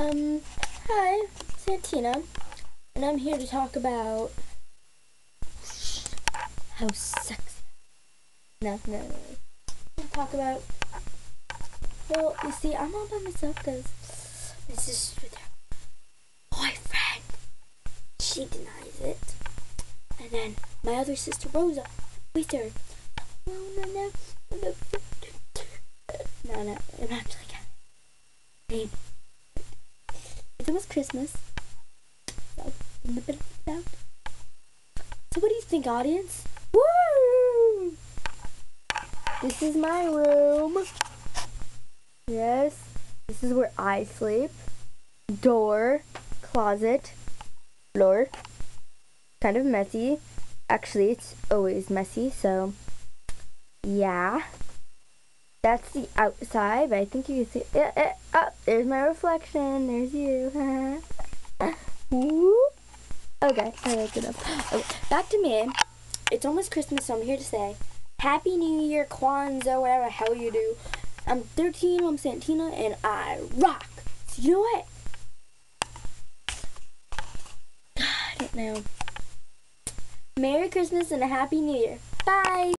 Hi, Santina, and I'm here to talk about how sexy. No. I'm gonna talk about. Well, you see, I'm all by myself because this is with her boyfriend. She denies it, and then my other sister Rosa with her. No, I'm actually kidding. Babe, it's almost Christmas. So, in the bit of So what do you think, audience? Woo! This is my room. Yes, this is where I sleep. Door, closet, floor. Kind of messy. Actually, it's always messy, so yeah. That's the outside, but I think you can see. Oh, there's my reflection. There's you. Woo. Okay, that's enough. Okay, back to me. It's almost Christmas, so I'm here to say Happy New Year, Kwanzaa, whatever the hell you do. I'm 13, I'm Santina, and I rock. So you know what? I don't know. Merry Christmas and a Happy New Year. Bye.